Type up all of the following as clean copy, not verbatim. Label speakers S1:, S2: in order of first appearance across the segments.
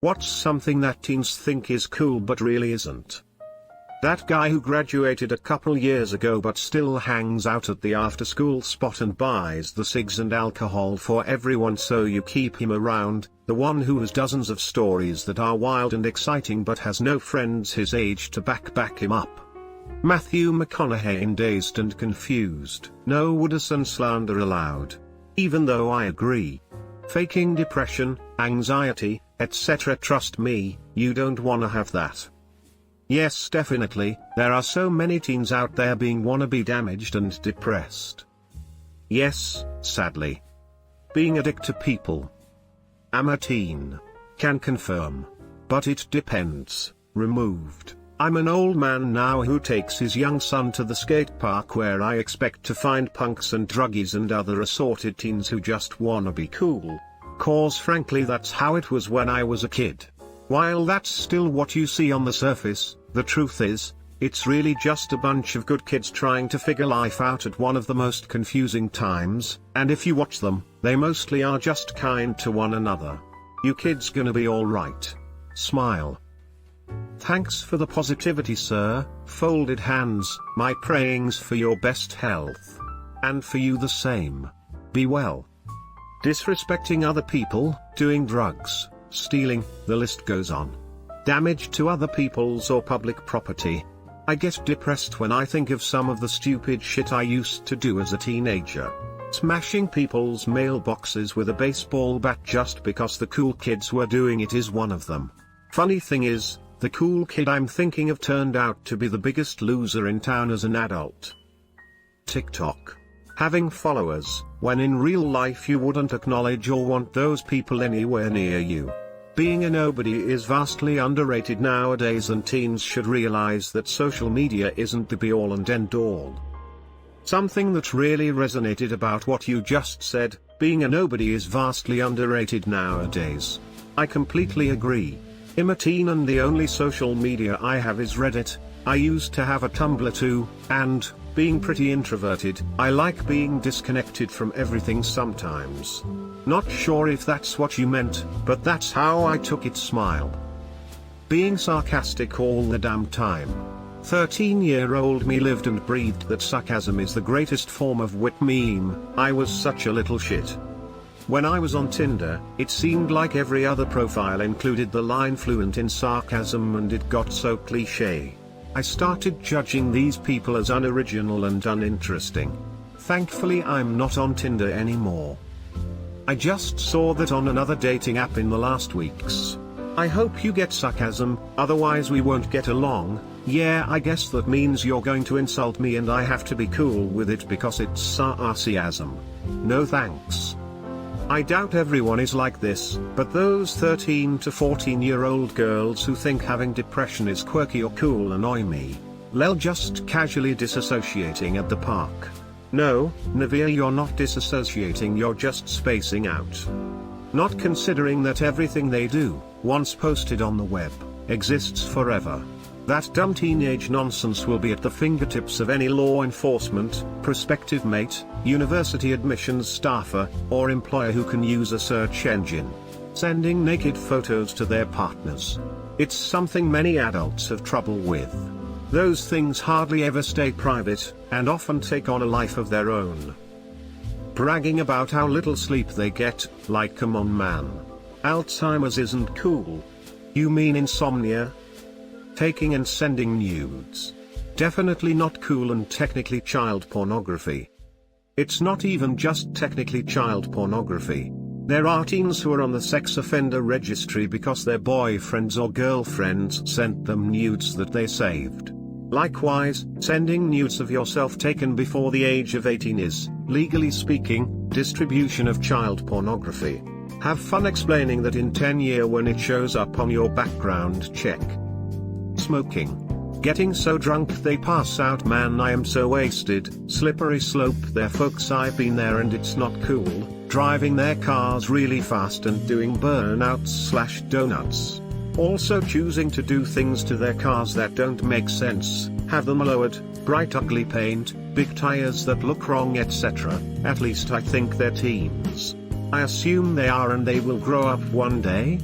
S1: What's something that teens think is cool but really isn't? That guy who graduated a couple years ago but still hangs out at the after-school spot and buys the cigs and alcohol for everyone so you keep him around, the one who has dozens of stories that are wild and exciting but has no friends his age to back him up. Matthew McConaughey in Dazed and Confused. No Wooderson slander allowed. Even though I agree. Faking depression, anxiety, etc. Trust me, you don't wanna have that. Yes, definitely, there are so many teens out there being wannabe damaged and depressed. Yes, sadly. Being a dick to people. I'm a teen. Can confirm. But it depends. Removed. I'm an old man now who takes his young son to the skate park where I expect to find punks and druggies and other assorted teens who just wanna be cool. 'Cause frankly that's how it was when I was a kid. While that's still what you see on the surface, the truth is, it's really just a bunch of good kids trying to figure life out at one of the most confusing times, and if you watch them, they mostly are just kind to one another. You kids gonna be alright. Smile. Thanks for the positivity, sir. Folded hands. My prayings for your best health. And for you the same. Be well. Disrespecting other people, doing drugs, stealing, the list goes on. Damage to other people's or public property. I get depressed when I think of some of the stupid shit I used to do as a teenager. Smashing people's mailboxes with a baseball bat just because the cool kids were doing it is one of them. Funny thing is, the cool kid I'm thinking of turned out to be the biggest loser in town as an adult. TikTok. Having followers, when in real life you wouldn't acknowledge or want those people anywhere near you. Being a nobody is vastly underrated nowadays, and teens should realize that social media isn't the be-all and end-all. Something that really resonated about what you just said, being a nobody is vastly underrated nowadays. I completely agree. I'm a teen and the only social media I have is Reddit. I used to have a Tumblr too, and, being pretty introverted, I like being disconnected from everything sometimes. Not sure if that's what you meant, but that's how I took it. Smile. Being sarcastic all the damn time. 13-year-old me lived and breathed that sarcasm is the greatest form of wit. Meme, I was such a little shit. When I was on Tinder, it seemed like every other profile included the line fluent in sarcasm, and it got so cliché. I started judging these people as unoriginal and uninteresting. Thankfully I'm not on Tinder anymore. I just saw that on another dating app in the last weeks. I hope you get sarcasm, otherwise we won't get along. Yeah, I guess that means you're going to insult me and I have to be cool with it because it's sarcasm. No thanks. I doubt everyone is like this, but those 13 to 14-year-old girls who think having depression is quirky or cool annoy me. Lel, just casually disassociating at the park. No, Navia, you're not disassociating, you're just spacing out. Not considering that everything they do, once posted on the web, exists forever. That dumb teenage nonsense will be at the fingertips of any law enforcement, prospective mate, university admissions staffer, or employer who can use a search engine. Sending naked photos to their partners. It's something many adults have trouble with. Those things hardly ever stay private, and often take on a life of their own. Bragging about how little sleep they get, like come on man. Alzheimer's isn't cool. You mean insomnia? Taking and sending nudes. Definitely not cool and technically child pornography. It's not even just technically child pornography. There are teens who are on the sex offender registry because their boyfriends or girlfriends sent them nudes that they saved. Likewise, sending nudes of yourself taken before the age of 18 is, legally speaking, distribution of child pornography. Have fun explaining that in 10 years when it shows up on your background check. Smoking. Getting so drunk they pass out. Man, I am so wasted. Slippery slope there folks, I've been there and it's not cool. Driving their cars really fast and doing burnouts/donuts. Also choosing to do things to their cars that don't make sense, have them lowered, bright ugly paint, big tires that look wrong, etc. At least I think they're teens. I assume they are, and they will grow up one day.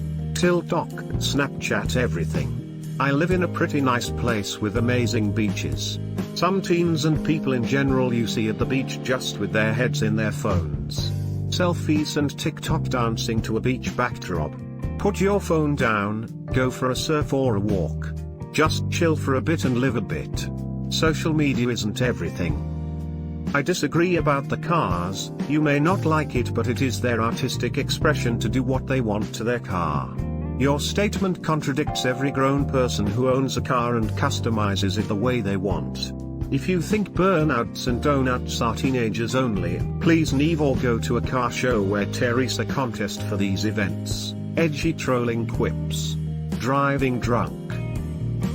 S1: TikTok, Snapchat, everything. I live in a pretty nice place with amazing beaches. Some teens and people in general you see at the beach just with their heads in their phones. Selfies and TikTok dancing to a beach backdrop. Put your phone down, go for a surf or a walk. Just chill for a bit and live a bit. Social media isn't everything. I disagree about the cars. You may not like it, but it is their artistic expression to do what they want to their car. Your statement contradicts every grown person who owns a car and customizes it the way they want. If you think burnouts and donuts are teenagers only, please leave or go to a car show where Teresa contest for these events. Edgy trolling quips. Driving drunk.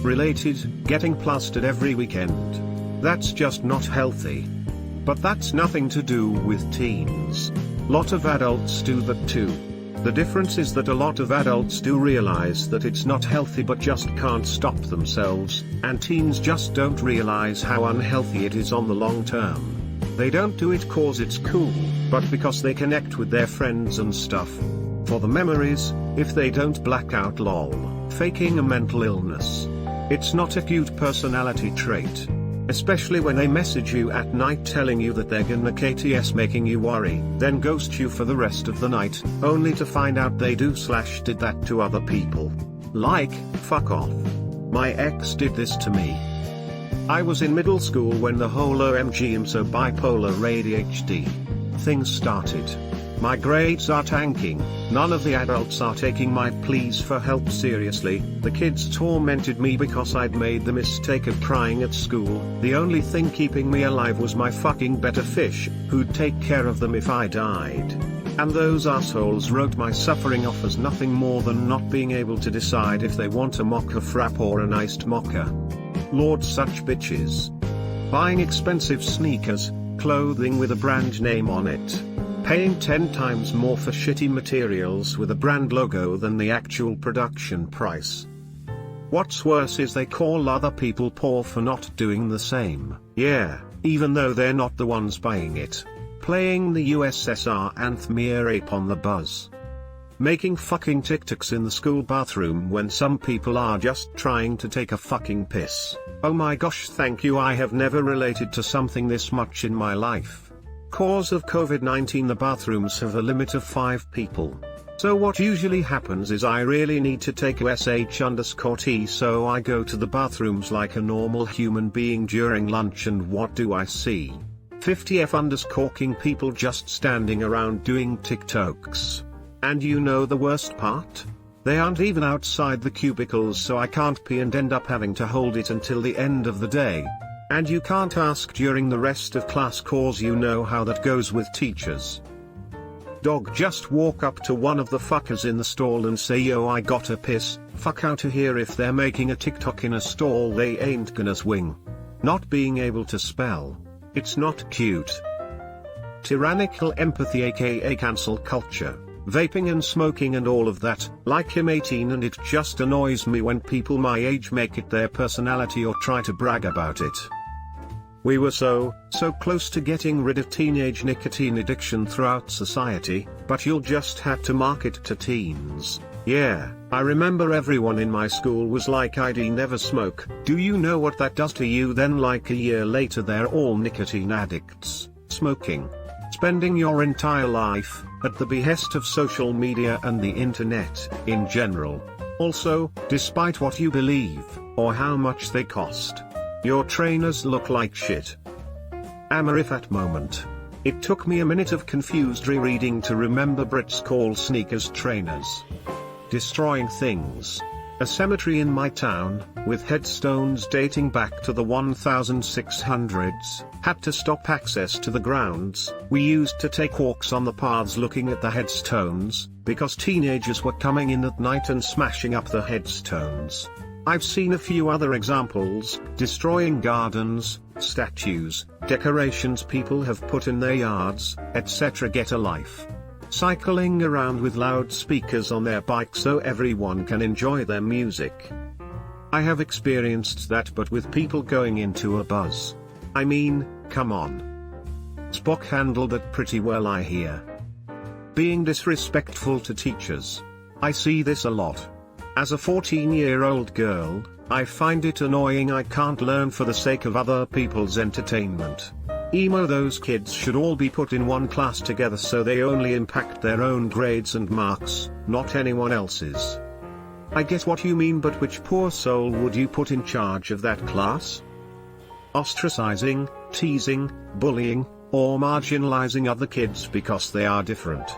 S1: Related, getting plastered every weekend. That's just not healthy. But that's nothing to do with teens. Lot of adults do that too. The difference is that a lot of adults do realize that it's not healthy but just can't stop themselves, and teens just don't realize how unhealthy it is on the long term. They don't do it cause it's cool, but because they connect with their friends and stuff. For the memories, if they don't black out lol, faking a mental illness. It's not a cute personality trait. Especially when they message you at night telling you that they're gonna KTS making you worry, then ghost you for the rest of the night, only to find out they did that to other people. Like, fuck off. My ex did this to me. I was in middle school when the whole OMG I'm so bipolar ADHD thing started. My grades are tanking, none of the adults are taking my pleas for help seriously, the kids tormented me because I'd made the mistake of crying at school, the only thing keeping me alive was my fucking better fish, who'd take care of them if I died. And those assholes wrote my suffering off as nothing more than not being able to decide if they want a mocha frap or an iced mocha. Lord, such bitches. Buying expensive sneakers, clothing with a brand name on it. Paying 10 times more for shitty materials with a brand logo than the actual production price. What's worse is they call other people poor for not doing the same. Yeah, even though they're not the ones buying it. Playing the USSR anthem ape on the buzz. Making fucking TikToks in the school bathroom when some people are just trying to take a fucking piss. Oh my gosh, thank you, I have never related to something this much in my life. Cause of COVID-19, the bathrooms have a limit of 5 people. So what usually happens is I really need to take a sh_t, so I go to the bathrooms like a normal human being during lunch, and what do I see? 50f_king people just standing around doing TikToks. And you know the worst part? They aren't even outside the cubicles, so I can't pee and end up having to hold it until the end of the day. And you can't ask during the rest of class cause you know how that goes with teachers. Dog, just walk up to one of the fuckers in the stall and say, yo, I gotta piss, fuck out of here. If they're making a TikTok in a stall, they ain't gonna swing. Not being able to spell. It's not cute. Tyrannical empathy, aka cancel culture. Vaping and smoking and all of that, like I'm 18 and it just annoys me when people my age make it their personality or try to brag about it. We were so close to getting rid of teenage nicotine addiction throughout society, but you'll just have to market to teens. Yeah, I remember everyone in my school was like, "ID never smoke, do you know what that does to you?" Then like a year later they're all nicotine addicts, smoking. Spending your entire life, at the behest of social media and the internet, in general. Also, despite what you believe, or how much they cost. Your trainers look like shit. Amarifat moment. It took me a minute of confused rereading to remember Brits call sneakers trainers. Destroying things. A cemetery in my town, with headstones dating back to the 1600s, had to stop access to the grounds. We used to take walks on the paths looking at the headstones, because teenagers were coming in at night and smashing up the headstones. I've seen a few other examples, destroying gardens, statues, decorations people have put in their yards, etc. Get a life. Cycling around with loudspeakers on their bikes so everyone can enjoy their music. I have experienced that, but with people going into a buzz. I mean, come on. Spock handled it pretty well, I hear. Being disrespectful to teachers. I see this a lot. As a 14-year-old girl, I find it annoying I can't learn for the sake of other people's entertainment. Emo, those kids should all be put in one class together so they only impact their own grades and marks, not anyone else's. I get what you mean, but which poor soul would you put in charge of that class? Ostracizing, teasing, bullying, or marginalizing other kids because they are different.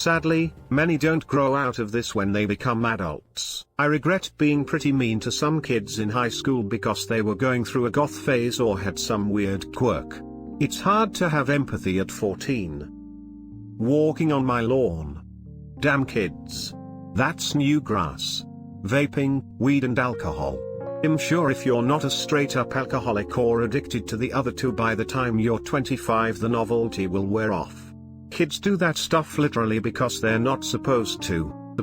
S1: Sadly, many don't grow out of this when they become adults. I regret being pretty mean to some kids in high school because they were going through a goth phase or had some weird quirk. It's hard to have empathy at 14. Walking on my lawn. Damn kids. That's new grass. Vaping, weed and alcohol. I'm sure if you're not a straight-up alcoholic or addicted to the other two, by the time you're 25 the novelty will wear off. Kids do that stuff literally because they're not supposed to.